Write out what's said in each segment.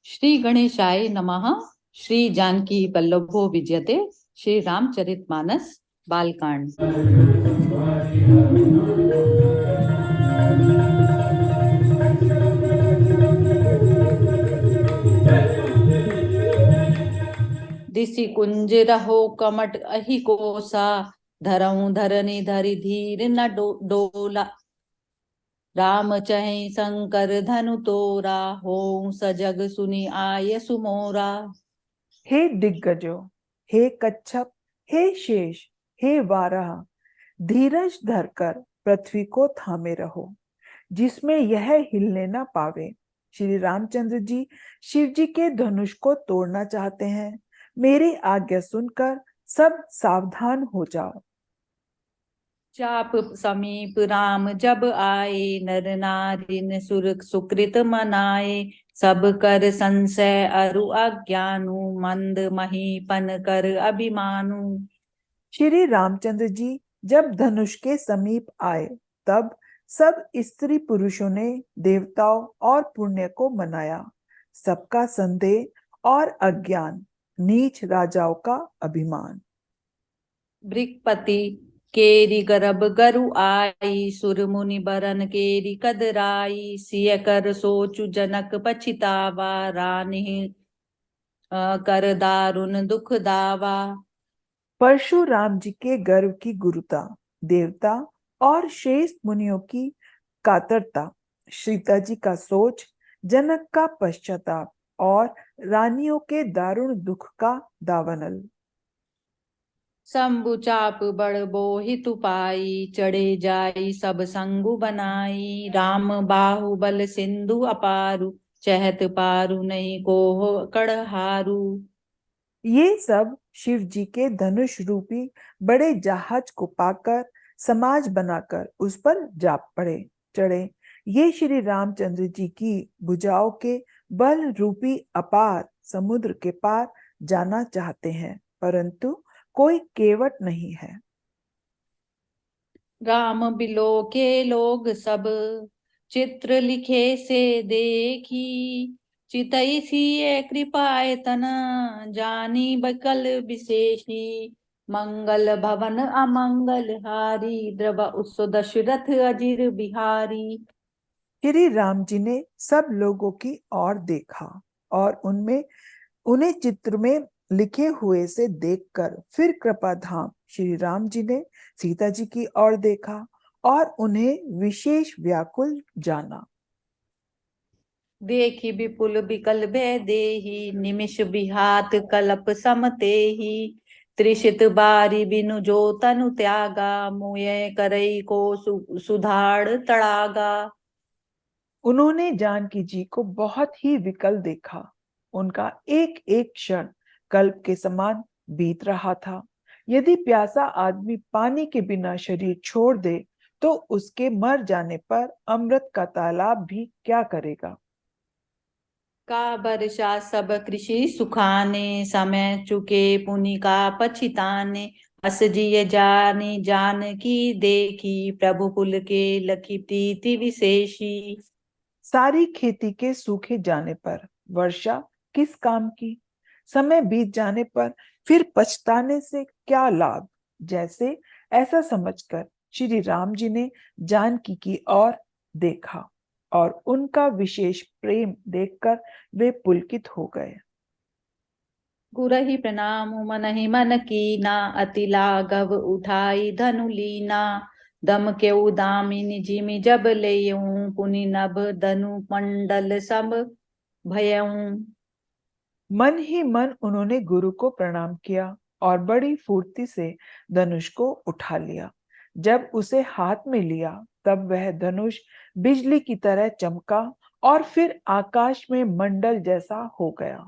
श्री गणेशाय नमः। श्री जानकी वल्लभो विजयते। श्री रामचरितमानस बालकांड। दिसि कुंज रहो कमट अहि कोसा, धरऊं धरनी धरि धीर न डोला। राम चहि शंकर धनु तोरा, हों सजग सुनि आय सुमोरा। हे दिग्गजों, हे कच्छप, हे शेष, हे वाराह, धीरज धरकर पृथ्वी को थामे रहो, जिसमें यह हिलने न पावे। श्री रामचंद्र जी शिव जी के धनुष को तोड़ना चाहते हैं। मेरी आज्ञा सुनकर सब सावधान हो जाओ। चाप समीप राम जब आए, नर नारिन सुर सुकृत मनाए। सब कर संशय अरु अज्ञानु, मंद महीपन कर अभिमानु। श्री रामचंद्र जी जब धनुष के समीप आए, तब सब स्त्री पुरुषों ने देवताओं और पुण्य को मनाया। सबका संदेह और अज्ञान, नीच राजाओं का अभिमान। बृहस्पति केरी गर्भ गरु आई, सुर मुनि बरन केरी कदराई। सिय कर सोचु जनक पछितावा, रानी कर दारुन दुख दावा। परशुराम जी के गर्व की गुरुता, देवता और श्रेष्ठ मुनियों की कातरता, सीता जी का सोच, जनक का पश्चाताप और रानियों के दारुण दुख का दावानल। शंभु चाप बड़ बोहित पाई, चढ़े जाई सब संगु बनाई। राम बाहुबल सिंधु अपारु, चहत पारु नहीं को कड़हारू। ये सब शिव जी के धनुष रूपी बड़े जहाज को पाकर, समाज बनाकर उस पर जा पड़े चढ़े। ये श्री रामचंद्र जी की भुजाओं के बल रूपी अपार समुद्र के पार जाना चाहते हैं, परंतु कोई केवट नहीं है। राम बिलो के लोग सब, चित्र लिखे से देखी। चितई सिय कृपाए तना, जानी बकल विशेषी। मंगल भवन अमंगल हारी, द्रव उस दशरथ अजिर बिहारी। श्री राम जी ने सब लोगों की ओर देखा और उनमें उन्हें चित्र में लिखे हुए से देखकर फिर कृपा धाम श्री राम जी ने सीता जी की ओर देखा और उन्हें विशेष व्याकुल जाना। देखी विपुल विकल भय देहि, निमिष बिहात कलप समते ही। त्रिषित बारी बिनु जो तनु त्यागा, मुय करई को सुधाड़ तड़ागा। उन्होंने जानकी जी को बहुत ही विकल देखा। उनका एक एक क्षण कल्प के समान बीत रहा था। यदि प्यासा आदमी पानी के बिना शरीर छोड़ दे, तो उसके मर जाने पर अमृत का तालाब भी क्या करेगा। का वर्षा सब कृषि सुखाने, समय चुके पुनि का पछिताने। अस जिय जानी जान की देखी, प्रभु कुल के लखी प्रीति विशेषी। सारी खेती के सूखे जाने पर वर्षा किस काम की, समय बीत जाने पर फिर पछताने से क्या लाभ। जैसे ऐसा समझकर श्री राम जी ने जानकी की ओर देखा और उनका विशेष प्रेम देखकर वे पुलकित हो गए। गुरहि प्रणाम मनहि मन कीना, अति लाघव उठाई धनु लीना। दम के उदामिनी जिमि जब लेऊं, पुनि नभ धनु मंडल सब भयऊं। मन ही मन उन्होंने गुरु को प्रणाम किया और बड़ी फुर्ती से धनुष को उठा लिया। जब उसे हाथ में लिया, तब वह धनुष बिजली की तरह चमका और फिर आकाश में मंडल जैसा हो गया।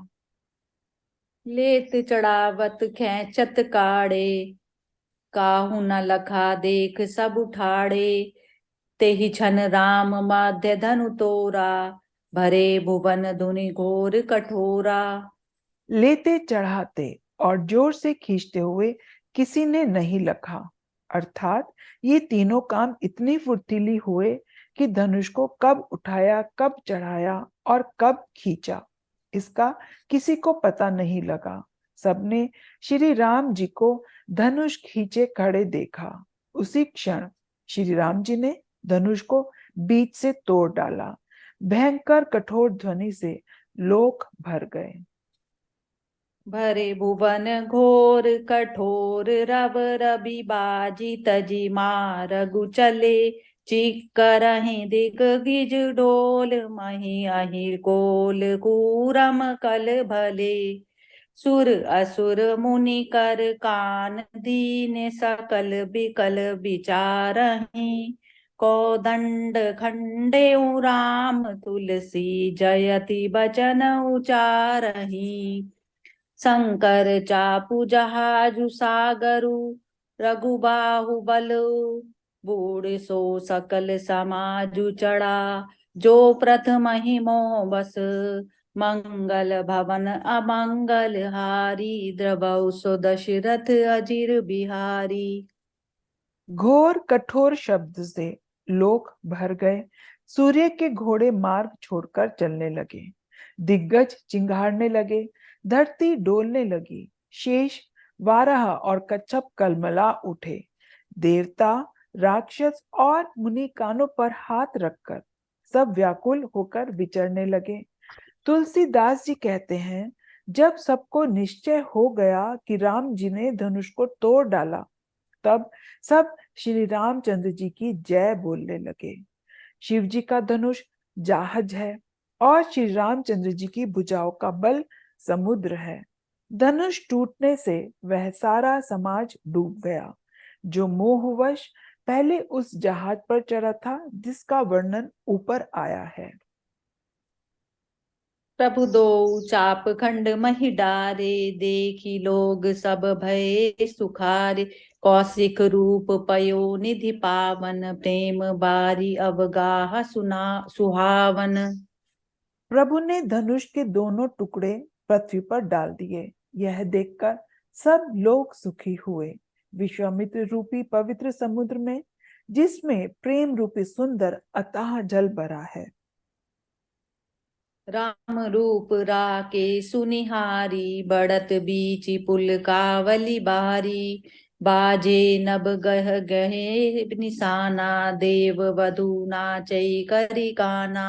लेत चढ़ावत खेचत काढ़े, काहू न लखा देख सब उठाड़े। तेहि छन राम माध्य धनु तोरा, भरे भुवन धुनि घोर कठोरा। लेते चढ़ाते और जोर से खींचते हुए किसी ने नहीं लखा। अर्थात ये तीनों काम इतनी फुर्तीली हुए कि धनुष को कब उठाया, कब चढ़ाया और कब खींचा, इसका किसी को पता नहीं लगा। सबने श्री राम जी को धनुष खींचे खड़े देखा। उसी क्षण श्री राम जी ने धनुष को बीच से तोड़ डाला। भयंकर कठोर ध्वनि से लोक भर गए। भरे भुवन घोर कठोर रव रवि बाजी तजी मारगु चले चिक करहि दिग गिज डोल मही अहिर कोल कूरम कल भले सुर असुर मुनि कर कान दीन सकल बिकल विचारहि कोदंड खंडे राम तुलसी जयति बचन उचारहि शंकर चापु जहाजु सागरु रघुबाहु बलु बूढ़ सो सकल समाजु चढ़ा जो प्रथम ही मोह बस मंगल भवन अमंगल हारी द्रवौ सो दशरथ अजिर बिहारी। घोर कठोर शब्द से लोक भर गए। सूर्य के घोड़े मार्ग छोड़कर चलने लगे। दिग्गज चिंगारने लगे। धरती डोलने लगी। शेष, वाराह और कच्छप कलमला उठे। देवता, राक्षस और मुनि कानों पर हाथ रखकर सब व्याकुल होकर विचरने लगे। तुलसीदास जी कहते हैं, जब सबको निश्चय हो गया कि राम जी ने धनुष को तोड़ डाला, तब सब श्री रामचंद्र जी की जय बोलने लगे। शिव जी का धनुष जाहज है और श्री रामचंद्र जी की भुजाओं का बल समुद्र है। धनुष टूटने से वह सारा समाज डूब गया जो मोहवश पहले उस जहाज पर चढ़ा था जिसका वर्णन ऊपर आया है। प्रभु दो चाप खंड मही डारे देखी लोग सब भय सुखारे कौशिक रूप पयो निधि पावन प्रेम बारी अवगाह सुना सुहावन। प्रभु ने धनुष के दोनों टुकड़े पृथ्वी पर डाल दिए। यह देखकर सब लोग सुखी हुए। विश्वामित्र रूपी पवित्र समुद्र में, जिसमें प्रेम रूपी सुंदर अथाह जल भरा है, राम रूप राके सुनिहारी बढ़त बीच पुल कावली बारी बाजे नभ गह गहे निशाना देव वधु नाचई करी काना।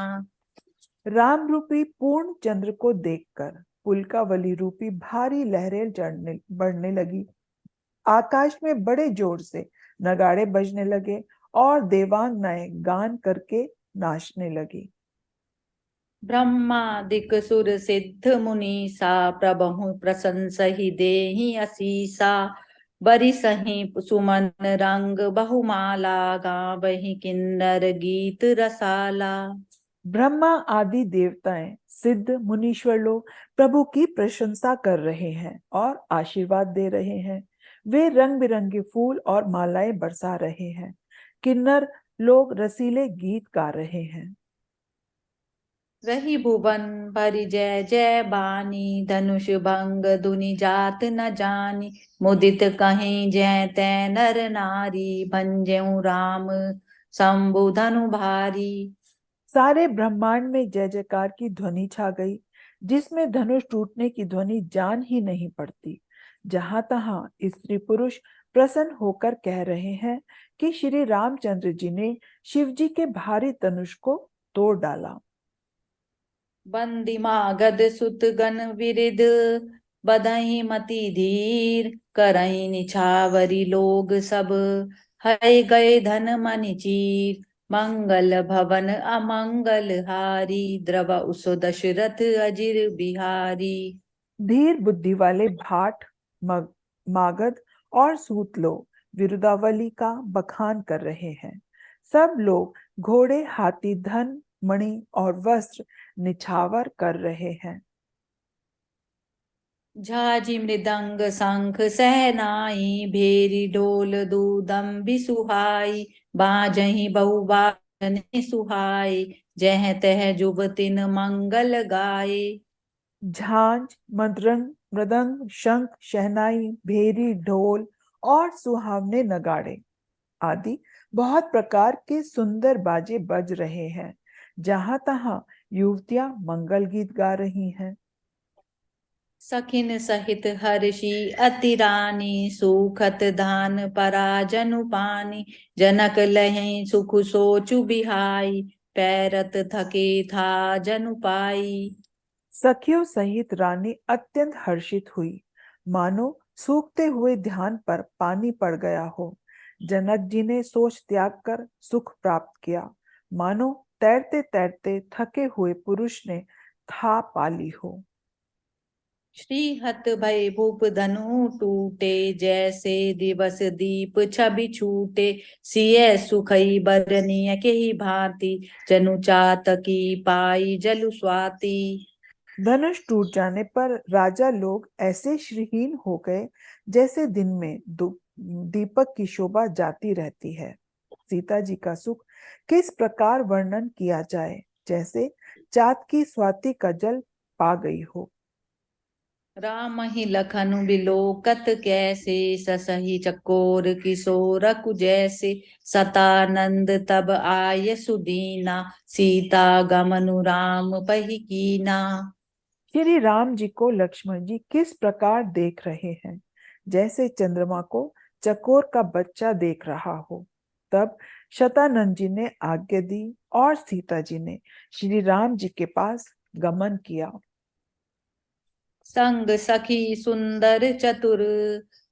राम रूपी पूर्ण चंद्र को देखकर पुलकावली रूपी भारी लहरें चढ़ने बढ़ने लगी। आकाश में बड़े जोर से नगाड़े बजने लगे और देवांगनाएं गान करके नाचने लगी। ब्रह्मादिक सुर सिद्ध मुनीसा प्रभहु प्रशंसहि देहि असीसा बरिसहि सुमन रंग बहुमाला गावहि किन्नर गीत रसाला। ब्रह्मा आदि देवताएं, सिद्ध मुनीश्वर लोग प्रभु की प्रशंसा कर रहे हैं और आशीर्वाद दे रहे हैं। वे रंग बिरंगे फूल और मालाएं बरसा रहे हैं। किन्नर लोग रसीले गीत गा रहे हैं। रही भुवन भरि जय जय बानी धनुष भंग धुनि जात न जानी मुदित कहीं जय तै नर नारी भंजऊ राम शंभु धनु भारी। सारे ब्रह्मांड में जय जयकार की ध्वनि छा गई, जिसमें धनुष टूटने की ध्वनि जान ही नहीं पड़ती। जहां तहां स्त्री पुरुष प्रसन्न होकर कह रहे हैं कि श्री रामचंद्र जी ने शिव जी के भारी धनुष को तोड़ डाला। बंदी मागध सुत गण विरिद बधई मति धीर करई निछावरी लोग सब है गए धन मनि चीर मंगल भवन अमंगल हारी द्रव उसो दशरथ अजिर बिहारी। धीर बुद्धि वाले भाट, मागध और सूत लोग विरुदावली का बखान कर रहे हैं। सब लोग घोड़े, हाथी, धन, मणि और वस्त्र निछावर कर रहे हैं। झाजी मृदंग शंख सहनाई भेरी ढोल दूदम सुहाई बाजही बहुबाजन सुहाई जह तह जुबतिन मंगल गाए। झांझ, मदरंग, मृदंग, शंख, शहनाई, भेरी, ढोल और सुहावने नगाड़े आदि बहुत प्रकार के सुंदर बाजे बज रहे हैं। जहां तहां युवतियां मंगल गीत गा रही हैं। सखिन सहित हर्षि अति रानी, सुखत धान पराजनु पानी। जनक लहै सुख सोचु बिहाई, पैरत थके था जनु पाई। सखियों सहित रानी अत्यंत हर्षित हुई, मानो सूखते हुए ध्यान पर पानी पड़ गया हो। जनक जी ने सोच त्याग कर सुख प्राप्त किया, मानो तैरते तैरते थके हुए पुरुष ने था पाली हो। श्री हत भय भूप धनु टूटे, जैसे दिवस दीप छवि छूटे। सिय सुखई बरनिय के ही भांति, जनु चातकी पाई जलु स्वाति। धनुष टूट जाने पर राजा लोग ऐसे श्रीहीन हो गए जैसे दिन में दीपक की शोभा जाती रहती है। सीता जी का सुख किस प्रकार वर्णन किया जाए, जैसे चाँद की स्वाति का जल पा गई हो। राम ही लखनु बिलोकत कैसे, ससही चकोर किशोरकु जैसे। सतानंद तब आय सुदीना, सीता गमनु राम पही कीना। श्री राम जी को लक्ष्मण जी किस प्रकार देख रहे हैं, जैसे चंद्रमा को चकोर का बच्चा देख रहा हो। तब शतानंद जी ने आज्ञा दी और सीता जी ने श्री राम जी के पास गमन किया। संग सखी सुंदर चतुर,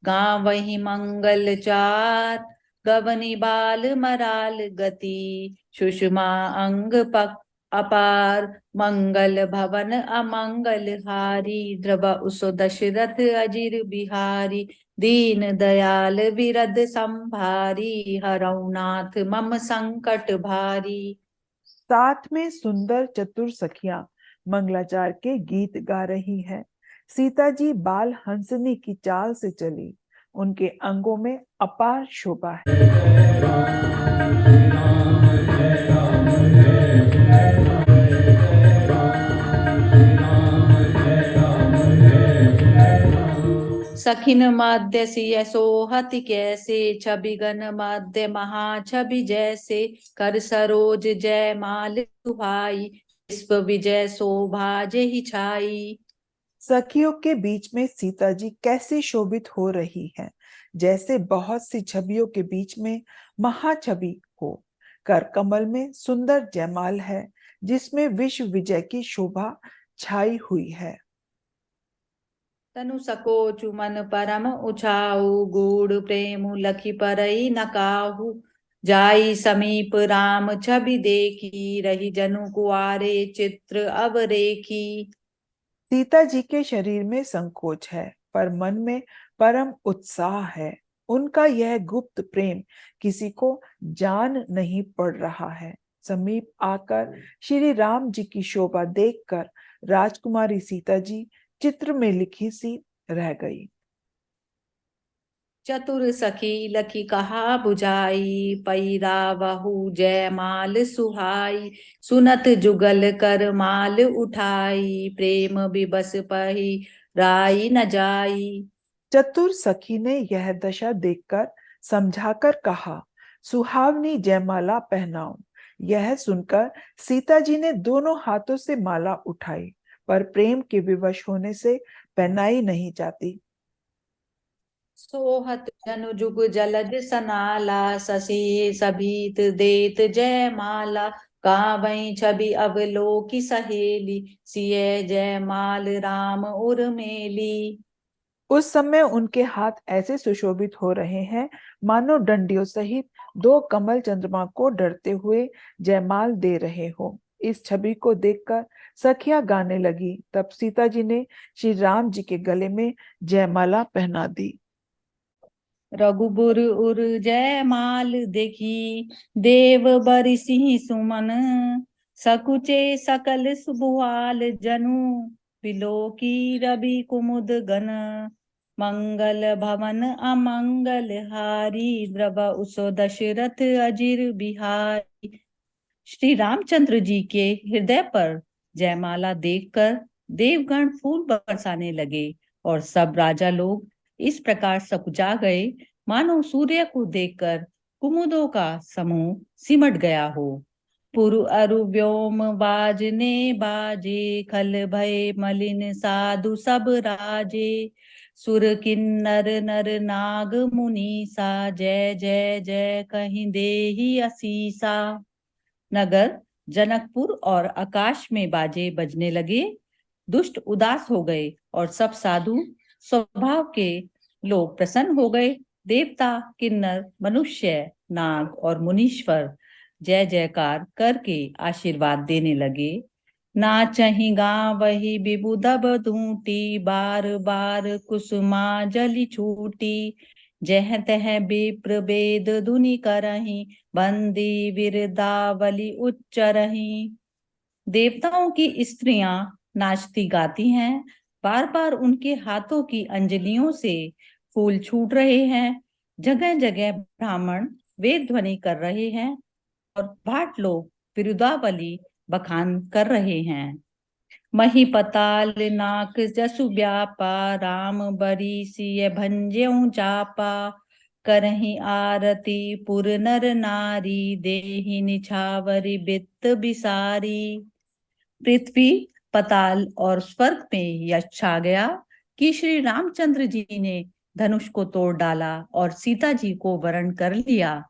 गावहि मंगल चार। गवनी बाल मराल गति, सुषमा अंग पक अपार। मंगल भवन अमंगल हारी, द्रव उसो दशरथ अजिर बिहारी। दीन दयाल विरद संभारी, हरौ नाथ मम संकट भारी। साथ में सुंदर चतुर सखियां मंगलाचार के गीत गा रही हैं। सीता जी बाल हंसनी की चाल से चली, उनके अंगों में अपार शोभा है। सखिन माध्य सिय सोहति कैसे, छवि गन माध्य महा छवि जैसे। कर सरोज जय माल सुहाई, पुष्प विजय शोभा जेहि छाई। सखियों के बीच में सीता जी कैसी शोभित हो रही हैं, जैसे बहुत सी छवियों के बीच में महाछवि हो। कर कमल में सुंदर जयमाल है, जिसमें विश्व विजय की शोभा छाई हुई है। तनु सकोचु मन परम उछाऊ, गूढ़ प्रेम लखी परई न काहू। जाई समीप राम छवि देखी, रही जनु कुआरे चित्र अवरेखी। सीता जी के शरीर में संकोच है, पर मन में परम उत्साह है। उनका यह गुप्त प्रेम किसी को जान नहीं पड़ रहा है। समीप आकर श्री राम जी की शोभा देखकर राजकुमारी सीता जी चित्र में लिखी सी रह गई। चतुर सखी लखी कहा बुझाई, पैरावहु जय माल सुहाई। सुनत जुगल कर माल उठाई, प्रेम विबस पही राई न जाई। चतुर सखी ने यह दशा देखकर समझाकर कहा, सुहावनी जयमाला पहनाओ। यह सुनकर सीता जी ने दोनों हाथों से माला उठाई, पर प्रेम के विवश होने से पहनाई नहीं जाती। सोहत जनु जुग जलज सनाला, शशि सभीत देत जय माला। कावई छवि अवलोकी सहेली, सिय जय माल राम उर्मेली। उस समय उनके हाथ ऐसे सुशोभित हो रहे हैं, मानो डंडियों सहित दो कमल चंद्रमा को डरते हुए जयमाल दे रहे हो। इस छवि को देखकर सखियां गाने लगी। तब सीता जी ने श्री राम जी के गले में जयमाला पहना दी। रघुबर उर जय माल देखी, देव बरिसिहि सुमन। सकुचे सकल सुभुआल जनु, बिलोकी रवि कुमुद गन। मंगल भवन अमंगल हारी, द्रव उसो दशरथ अजिर बिहारी। श्री रामचंद्र जी के हृदय पर जयमाला देखकर देवगण फूल बरसाने लगे, और सब राजा लोग इस प्रकार सकुचा गए, मानो सूर्य को देखकर कुमुदों का समूह सिमट गया हो। पुरु अरु व्योम बाजने बाजे, खल भय मलिन साधु सब राजे। सुर किन्नर नर नाग मुनीसा, जय जय जय कहीं देहि असीसा। नगर जनकपुर और आकाश में बाजे बजने लगे। दुष्ट उदास हो गए और सब साधु स्वभाव के लोग प्रसन्न हो गए। देवता, किन्नर, मनुष्य, नाग और मुनीश्वर जय जयकार करके आशीर्वाद देने लगे। नाचहि गावहि बिबुदब धूटी, बार बार कुसुमांजलि छूटी। जह तह विप्र वेद धुनि करहि, बंदी विरदावली उच्चरहि। देवताओं की स्त्रियां नाचती गाती हैं। बार बार उनके हाथों की अंजलियों से फूल छूट रहे हैं। जगह जगह ब्राह्मण वेद ध्वनि कर रहे हैं और भाट लोग विरुदावली बखान कर रहे हैं। महीपताल नाक जसु व्यापा, राम बरी सिय भंज्यऊ जापा। करहि आरती पुर नर नारी, देहि निछावरी बित्त बिसारी। पृथ्वी, पताल और स्वर्ग में यश छा गया कि श्री रामचंद्र जी ने धनुष को तोड़ डाला और सीता जी को वरण कर लिया।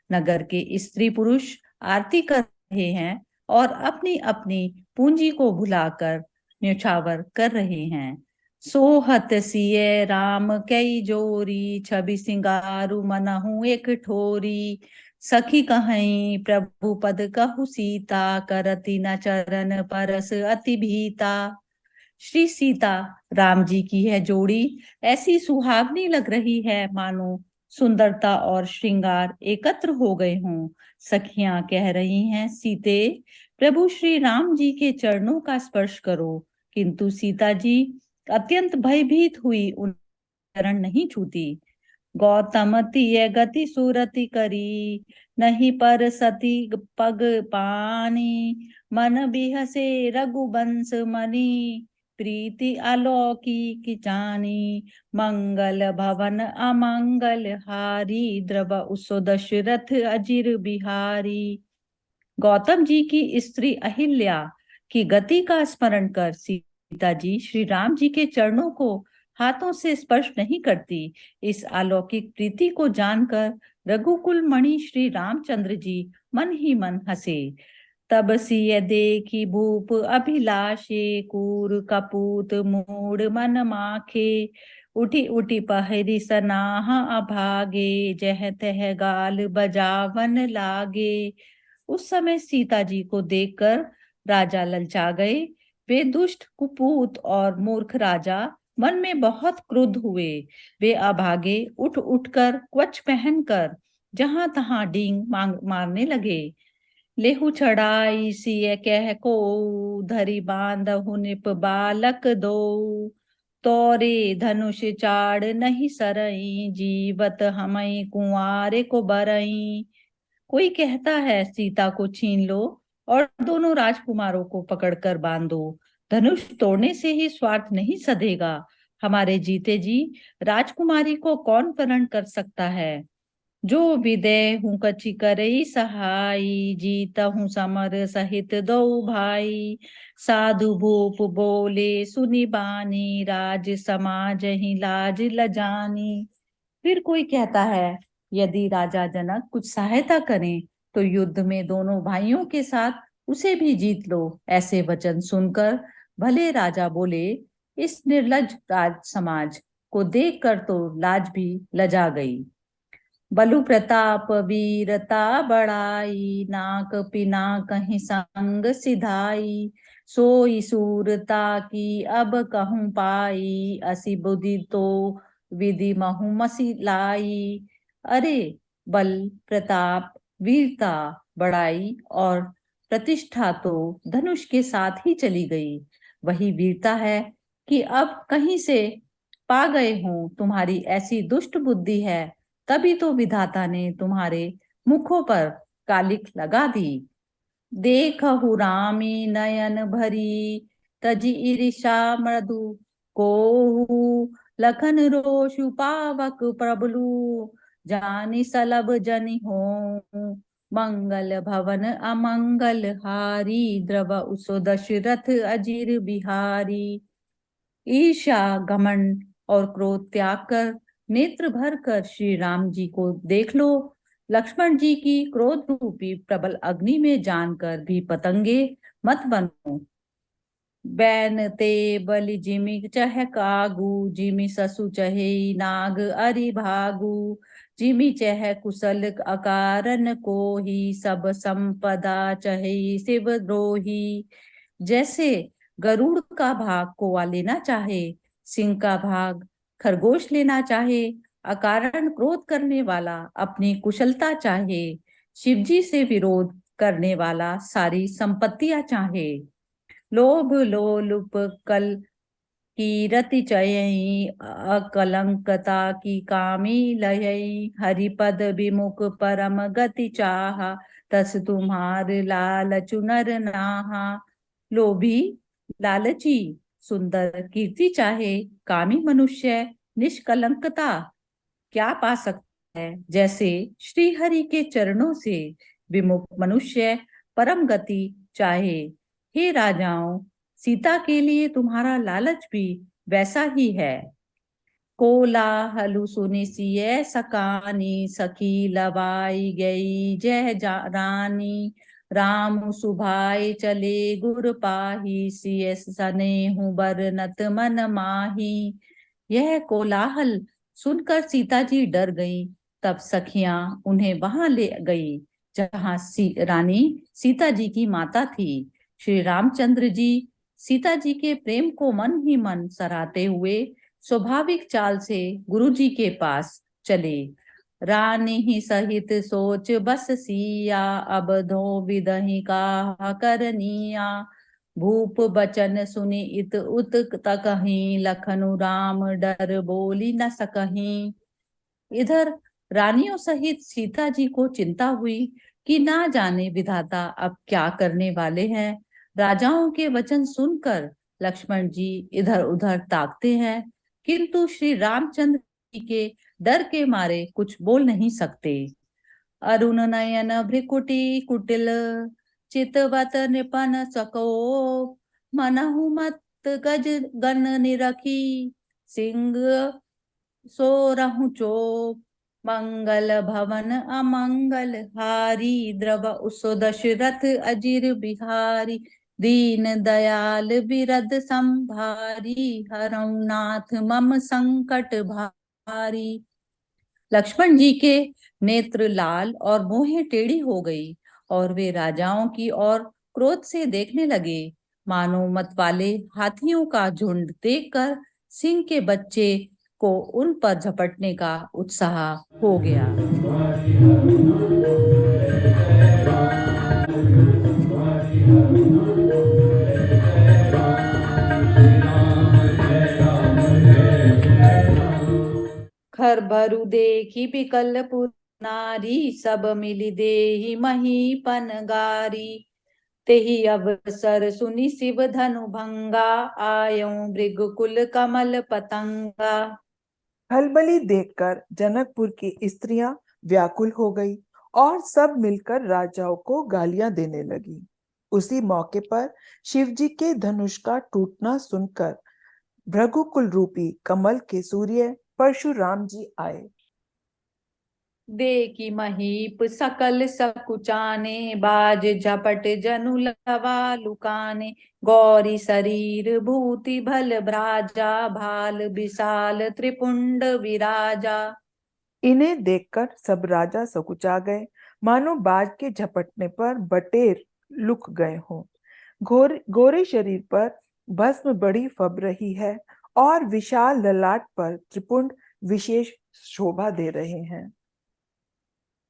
नगर के स्त्री पुरुष आरती कर रहे हैं और अपनी अपनी पूंजी को भुलाकर न्यौछावर कर रहे हैं। सोहत सिय राम कई जोरी, छवि सिंगारु मनहु एक ठोरी। सखी कहीं प्रभु पद कहु सीता, करती न चरण परस अति भीता। श्री सीता राम जी की है जोड़ी ऐसी सुहावनी लग रही है मानो सुंदरता और श्रृंगार एकत्र हो गए हों। सखियां कह रही हैं, सीते प्रभु श्री राम जी के चरणों का स्पर्श करो, किंतु सीता जी अत्यंत भयभीत हुई उन चरण नहीं छूती। गौतम तिय गति सुरति करी, नहीं पर सती पग पानी। मन बिहसे रघुवंश मनी, प्रीति अलौकिक जानी। मंगल भवन अमंगल हारी, द्रव उसो दशरथ अजिर बिहारी। गौतम जी की स्त्री अहिल्या की गति का स्मरण कर सीता जी श्री राम जी के चरणों को हाथों से स्पर्श नहीं करती। इस अलौकिक प्रीति को जानकर रघुकुल मणि श्री रामचंद्र जी मन ही मन हंसे। तब सिय देखी भूप अभिलाषे, कूर कपूत मूड मन माखे। उठी उठी पहरी सनाह अभागे, जह तह गाल बजावन लागे। उस समय सीता जी को देखकर राजा ललचा गए। वे दुष्ट, कुपूत और मूर्ख राजा मन में बहुत क्रुद्ध हुए। वे अभागे उठ उठकर कवच पहनकर जहां तहां डींग मारने लगे। लेहु चढ़ाई सिय कह को, धरि बांधहु निप बालक दो। तोरे धनुष चाड़ नहीं सरई, जीवत हमई कुंवारे को बरई। कोई कहता है सीता को छीन लो और दोनों राजकुमारों को पकड़कर बांधो। धनुष तोड़ने से ही स्वार्थ नहीं सधेगा। हमारे जीते जी राजकुमारी को कौन वरण कर सकता है। जो विदय हूँ कछि करई सहाई, जीता हूँ समर सहित दो भाई। साधु भूप बोले सुनि बानी, राज समाज ही लाज लजानी। फिर कोई कहता है, यदि राजा जनक कुछ सहायता करें तो युद्ध में दोनों भाइयों के साथ उसे भी जीत लो। ऐसे वचन सुनकर भले राजा बोले, इस निर्लज राज समाज को देखकर तो लाज भी लजा गई। बलु प्रताप वीरता बढ़ाई, नाक पिना कहीं संग सिधाई। सोई सूरता की अब कहूँ पाई, असी बुद्धि तो विधि महु मसी लाई। अरे बल, प्रताप, वीरता, बड़ाई और प्रतिष्ठा तो धनुष के साथ ही चली गई। वही वीरता है कि अब कहीं से पा गए हूं। तुम्हारी ऐसी दुष्ट बुद्धि है, तभी तो विधाता ने तुम्हारे मुखों पर कालिख लगा दी। देखहु रामी नयन भरी, तजी ईर्षा मृदु कोहू। लखन रोषु पावक प्रबलु, जानि सलभ जनि हो। मंगल भवन अमंगल हारी, द्रव उसो दशरथ अजीर बिहारी। ईर्ष्या, घमंड और क्रोध त्याग कर नेत्र भर कर श्री राम जी को देख लो। लक्ष्मण जी की क्रोध रूपी प्रबल अग्नि में जानकर भी पतंगे मत बनो। बैन ते बलि जिमि चह कागू, जिमि ससु चहे नाग अरि भागू। जिमि चह कुशल अकारन को ही, सब संपदा चहे शिव द्रोही। जैसे गरुड़ का भाग कौवा लेना चाहे, सिंह का भाग खरगोश लेना चाहे, अकारण क्रोध करने वाला अपनी कुशलता चाहे, शिवजी से विरोध करने वाला सारी संपत्तियां चाहे। लोभ लोलुप कल की रति चयई, अकलंकता की कामी लयई। हरिपद विमुख परम गति चाहा, तस तुम्हार लालचु नर नाहा। लोभी, लालची, सुंदर कीर्ति चाहे, कामी मनुष्य निष्कलंकता क्या पा सकता है। जैसे श्री हरि के चरणों से विमुख मनुष्य परम गति चाहे। हे राजाओं, सीता के लिए तुम्हारा लालच भी वैसा ही है। कोलाहलु सुनि सिय सकानी, सखी लवाई गई जय रानी। राम सुभाय चले गुर पाही, सिय सनेहु बरनत मन माही। यह कोलाहल सुनकर सीता जी डर गई। तब सखियां उन्हें वहां ले गई जहां रानी सीता जी की माता थी। श्री रामचंद्र जी सीता जी के प्रेम को मन ही मन सराहते हुए स्वाभाविक चाल से गुरु जी के पास चले। रानी ही सहित सोच बस सिया, अब धो विदहि का करनिया। भूप बचन सुनि इत उत तकहीं, लखनु राम डर बोली न सकहीं। इधर रानियों सहित सीता जी को चिंता हुई कि ना जाने विधाता अब क्या करने वाले हैं। राजाओं के वचन सुनकर लक्ष्मण जी इधर उधर ताकते हैं, किंतु श्री रामचंद्र जी के डर के मारे कुछ बोल नहीं सकते। अरुण नयन भ्रिकुटी कुटिल, चितवत निपन सको। मनहु मत गज गन निरखी, सिंह सो रहु चोप। मंगल भवन अमंगल हारी, द्रव उसो दशरथ अजीर बिहारी। दीन दयाल बिरद संभारी, हरऊ नाथ मम संकट भारी। लक्ष्मण जी के नेत्र लाल और मोहें टेढ़ी हो गई और वे राजाओं की ओर क्रोध से देखने लगे, मानो मतवाले हाथियों का झुंड देखकर सिंह के बच्चे को उन पर झपटने का उत्साह हो गया। खर भरु देखी बिकल पुर नारी, सब मिली देहि महीपन गारी। तेहि अवसर सुनि शिव धनु भंगा, आयऊ मृगकुल कमल पतंगा। खलबली देखकर जनकपुर की स्त्रियां व्याकुल हो गई और सब मिलकर राजाओं को गालियां देने लगी। उसी मौके पर शिवजी के धनुष का टूटना सुनकर भृगुकुल रूपी कमल के सूर्य परशुराम जी आए। देखी महीप सकल सकुचाने, बाज झपट जनु लवा लुकाने। गौरी शरीर भूति भल भ्राजा, भाल विशाल त्रिपुंड विराजा। इन्हें देखकर सब राजा सकुचा गए, मानो बाज के झपटने पर बटेर लुक गए हों। गोरे शरीर पर भस्म बड़ी फब रही है और विशाल ललाट पर त्रिपुंड विशेष शोभा दे रहे हैं।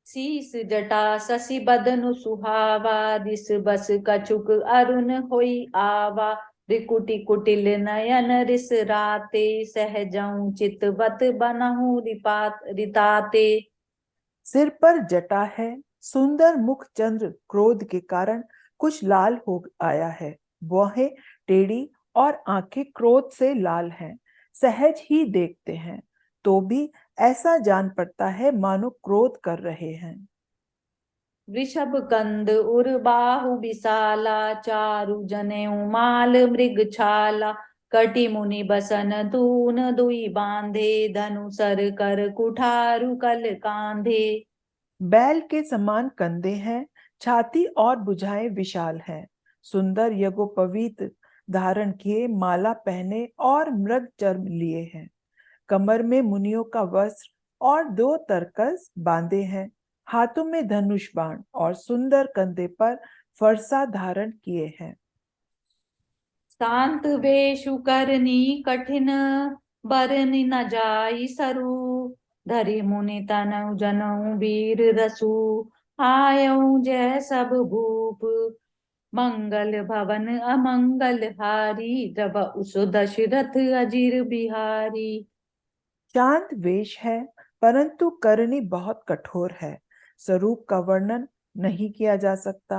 शीस जटा शशि बदनु सुहावा, दिस बस कछुक अरुण होई आवा। रिकुटी कुटिल नयन रिस राते, सहजऊ चितवत बनहु रिताते। सिर पर जटा है, सुंदर मुख चंद्र क्रोध के कारण कुछ लाल हो आया है। वह टेढ़ी और आंखें क्रोध से लाल हैं। सहज ही देखते हैं तो भी ऐसा जान पड़ता है मानो क्रोध कर रहे हैं। वृषभ कंद उर बाहु विशाला, चारु जनेऊ माल मृग छाला, कटि मुनि बसन तून दुई बांधे, धनु सर कर कुठारु कल कांधे। बैल के समान कंधे हैं, छाती और भुजाएं विशाल हैं। सुंदर यज्ञोपवीत धारण किए, माला पहने और मृग चर्म लिए हैं। कमर में मुनियों का वस्त्र और दो तरकस बांधे हैं। हाथों में धनुष बाण और सुंदर कंधे पर फरसा धारण किए हैं। शांत वेशु करनी कठिन, बरनि न जाई सरू, धरि मुनि तनउ जनऊ वीर रसू, आयऊ जय सब भूप, मंगल भवन अमंगल हारी, द्रव सु दशरथ अजीर बिहारी। शांत वेश है, परंतु करनी बहुत कठोर है। स्वरूप का वर्णन नहीं किया जा सकता।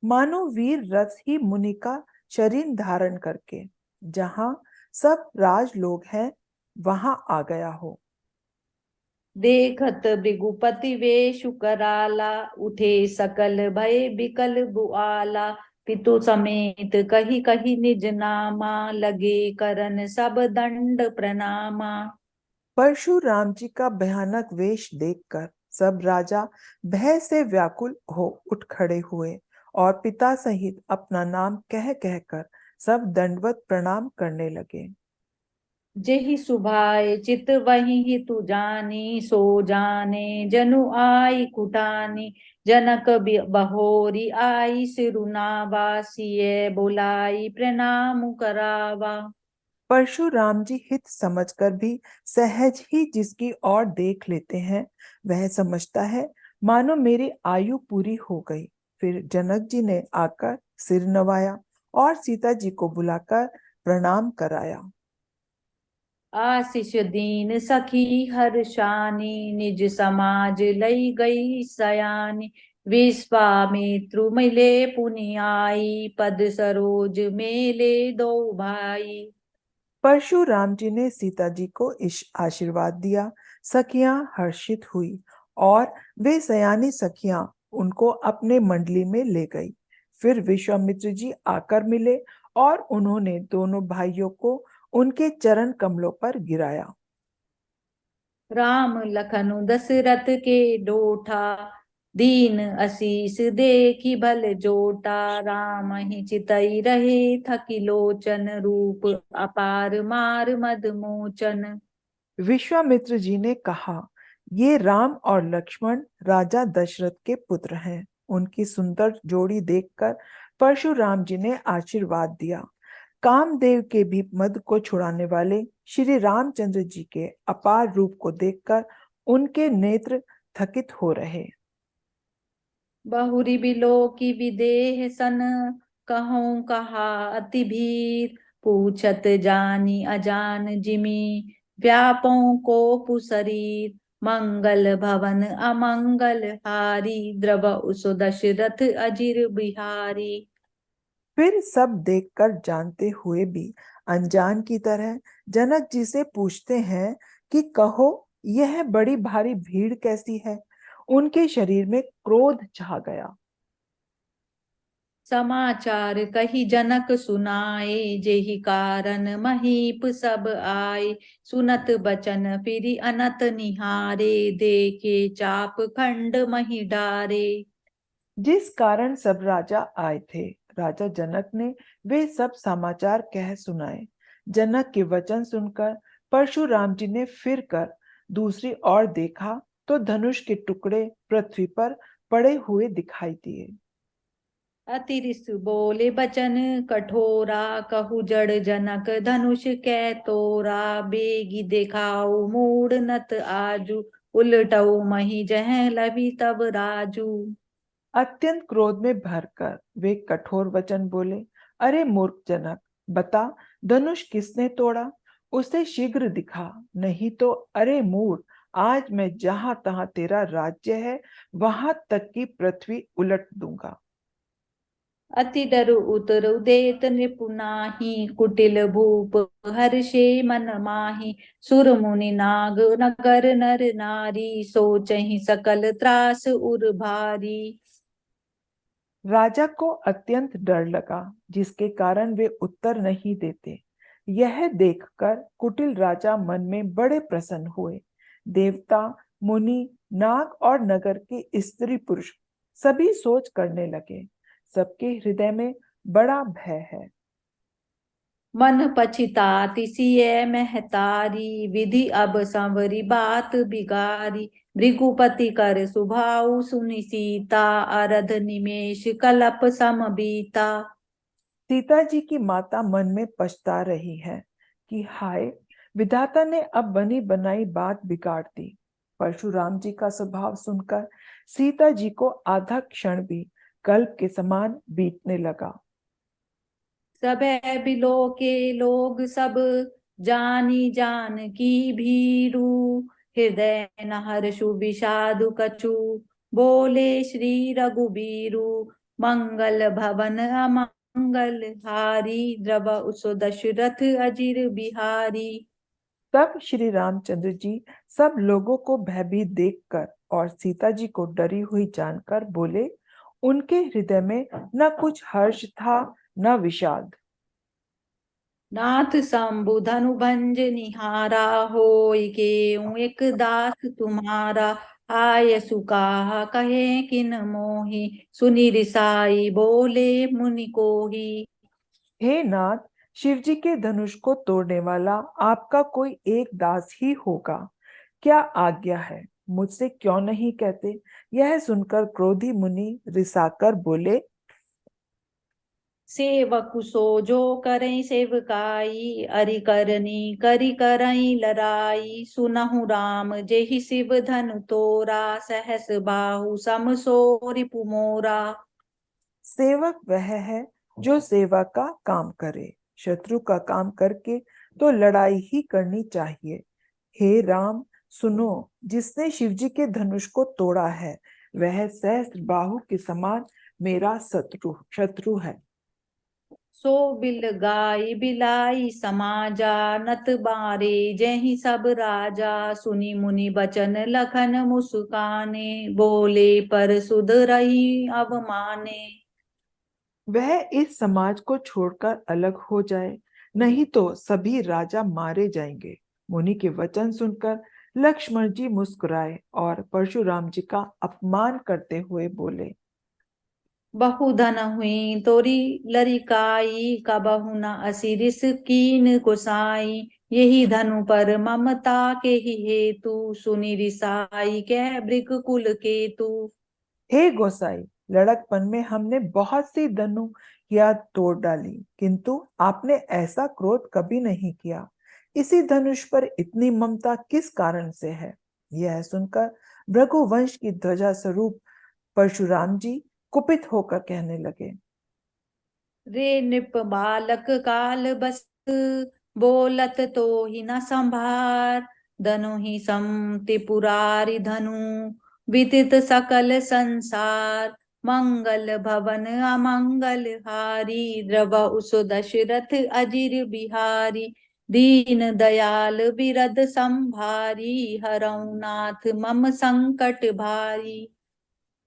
मानो वीर रस ही मुनि का शरीर धारण करके जहां सब राज लोग हैं वहां आ गया हो। देखत भृगुपति वेशु कराला, उठे सकल भय बिकल बुआला, पितु समेत कही कही निज नामा, लगे करन सब दंड प्रणामा। परशुराम जी का भयानक वेश देखकर सब राजा भय से व्याकुल हो उठ खड़े हुए और पिता सहित अपना नाम कह कहकर सब दंडवत प्रणाम करने लगे। जेहि सुभाए चित वही हितु जानी, सो जाने जनु आई कुटानी, जनक बहोरी आई सिरुनावा, सिए बुलाई प्रणाम करावा। परशुराम जी हित समझकर भी सहज ही जिसकी ओर देख लेते हैं वह समझता है मानो मेरी आयु पूरी हो गई। फिर जनक जी ने आकर सिर नवाया और सीता जी को बुलाकर प्रणाम कराया। आशीष दीन सखी हर्षानी, निज समाज लई गई सयानी, विश्वामित्रु मिले पुनि आई, पद सरोज मेले दो भाई। परशुराम जी ने सीता जी को इस आशीर्वाद दिया। सखियां हर्षित हुई और वे सयानी सखियां उनको अपने मंडली में ले गई। फिर विश्वामित्र जी आकर मिले और उन्होंने दोनों भाइयों को उनके चरण कमलों पर गिराया। राम लखनु दशरथ के डोठा, दीन असीस देखी भल जोटा, राम ही चितई रहे थकी लोचन, रूप अपार मार मद मोचन। विश्वामित्र जी ने कहा, ये राम और लक्ष्मण राजा दशरथ के पुत्र हैं। उनकी सुंदर जोड़ी देखकर परशुराम जी ने आशीर्वाद दिया। कामदेव के भी मद को छुड़ाने वाले श्री रामचंद्र जी के अपार रूप को देखकर उनके नेत्र थकित हो रहे। बहुरी बिलो की विदेह सन, कहूँ कहा अति भीर, पूछत जानी अजान जिमी, व्यापों को पुशरीर, मंगल भवन अमंगल हारी, द्रव उसु दशरथ अजिर बिहारी। फिर सब देखकर जानते हुए भी अनजान की तरह जनक जी से पूछते हैं कि कहो यह बड़ी भारी भीड़ कैसी है। उनके शरीर में क्रोध छा गया। समाचार कही जनक सुनाए, जेहि कारण महीप सब आए, सुनत बचन फिरि अनत निहारे, देखे चाप खंड मही डारे। जिस कारण सब राजा आए थे राजा जनक ने वे सब समाचार कह सुनाए। जनक के वचन सुनकर परशुराम जी ने फिर कर दूसरी ओर देखा तो धनुष के टुकड़े पृथ्वी पर पड़े हुए दिखाई दिए। अतिरिस बोले बचन कठोरा, कहु जड़ जनक धनुष कै तोरा, बेगी देखाऊ मूड नत आजू, उलटऊ मही जह लवि तब राजू। अत्यंत क्रोध में भरकर वे कठोर वचन बोले, अरे मूर्ख जनक, बता धनुष किसने तोड़ा? उसे शीघ्र दिखा, नहीं तो अरे मूर्ख, आज मैं जहां तहां तेरा राज्य है वहां तक की पृथ्वी उलट दूंगा। अति डरु उतरु देत निपुनाहि, कुटिल भूप हर्षे मन माहि, सुर मुनि नाग नगर नर नारी, सोचहि सकल त्रास उर भारी। राजा को अत्यंत डर लगा, जिसके कारण वे उत्तर नहीं देते। यह देखकर कुटिल राजा मन में बड़े प्रसन्न हुए। देवता, मुनि, नाग और नगर के स्त्री पुरुष सभी सोच करने लगे, सबके हृदय में बड़ा भय है। मन पछिताति सिय महतारी, विधि अब संवरी बात बिगारी। भृगुपति कर सुभाऊ सुनि सीता, अरध निमेष कलप सम बीता। सीता जी की माता मन में पछता रही है कि हाय, विधाता ने अब बनी बनाई बात बिगाड़ दी। परशुराम जी का स्वभाव सुनकर सीता जी को आधा क्षण भी कल्प के समान बीतने लगा। सबे बिलो के लोग सब, जानी जान की भीरू। हृदय न हर्षु विषादु कछु, बोले श्री रघुबीरू। मंगल भवन अमंगल हारी, द्रव सो दशरथ अजिर बिहारी। तब श्री रामचंद्र जी सब लोगों को भयभीत देखकर और सीता जी को डरी हुई जानकर बोले, उनके हृदय में न कुछ हर्ष था न विषाद। नाथ शंभु धनु भंज निहारा, होय केउ एक दास तुम्हारा। आय सुकाहा कहे किन मोहि, सुनि रिसाई बोले मुनि कोही। हे नाथ, शिव जी के धनुष को तोड़ने वाला आपका कोई एक दास ही होगा। क्या आज्ञा है, मुझसे क्यों नहीं कहते? यह सुनकर क्रोधी मुनि रिसाकर बोले, सेवकु सो जो करई सेवकाई, अरि करनी करि करई लराई। सुनहु राम जेहि शिव धनु तोरा, सहस बाहु सम सो रिपु मोरा। सेवक वह है जो सेवा का काम करे, शत्रु का काम करके तो लड़ाई ही करनी चाहिए। हे राम, सुनो, जिसने शिवजी के धनुष को तोड़ा है वह सहस्त्र बाहु के समान मेरा शत्रु शत्रु है। सो बिल गाई बिलाई समाजा, नत बारे जहि सब राजा। सुनि मुनि बचन लखन मुस्काने, बोले पर सुध रही अवमाने। वह इस समाज को छोड़कर अलग हो जाए, नहीं तो सभी राजा मारे जाएंगे। मुनि के वचन सुनकर लक्ष्मण जी मुस्कुराए और परशुराम जी का अपमान करते हुए बोले, बहुधन हुई तोरी लरिकाई, कबहु न असिरिस कीन गोसाई। यही धनु पर ममता के ही हेतु, सुनि रिसाई कै भृग कुल केतु। हे गोसाई, लड़कपन में हमने बहुत सी धनु या तोड़ डाली, किंतु आपने ऐसा क्रोध कभी नहीं किया। इसी धनुष पर इतनी ममता किस कारण से है? यह सुनकर भृगुवंश की ध्वजा स्वरूप परशुराम जी कुपित होकर कहने लगे, रे नृप बालक काल बस, बोलत तो ही न संभार। धनु ही सम त्रिपुरारि धनु, विदित सकल संसार। मंगल भवन अमंगल हारी, द्रव सो दशरथ अजिर बिहारी। दीन दयाल बिरद संभारी, हरऊ नाथ मम संकट भारी।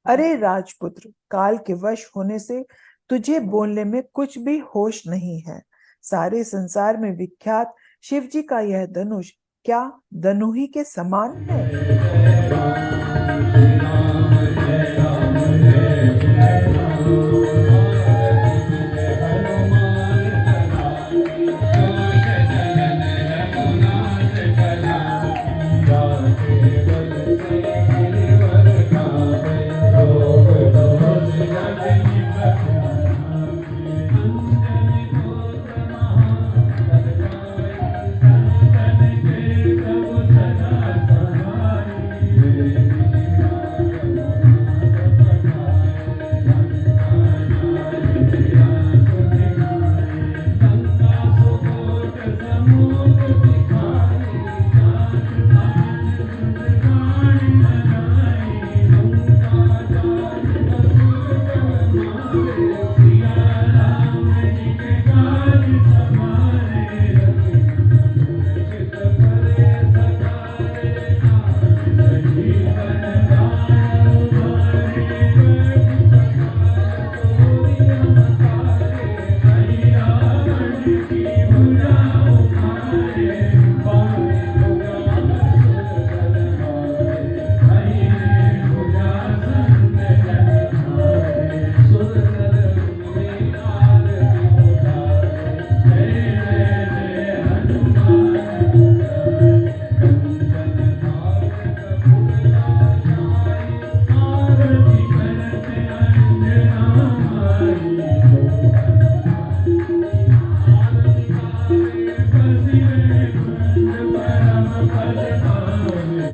अरे राजपुत्र, काल के वश होने से तुझे बोलने में कुछ भी होश नहीं है। सारे संसार में विख्यात शिव जी का यह धनुष क्या धनु ही के समान है?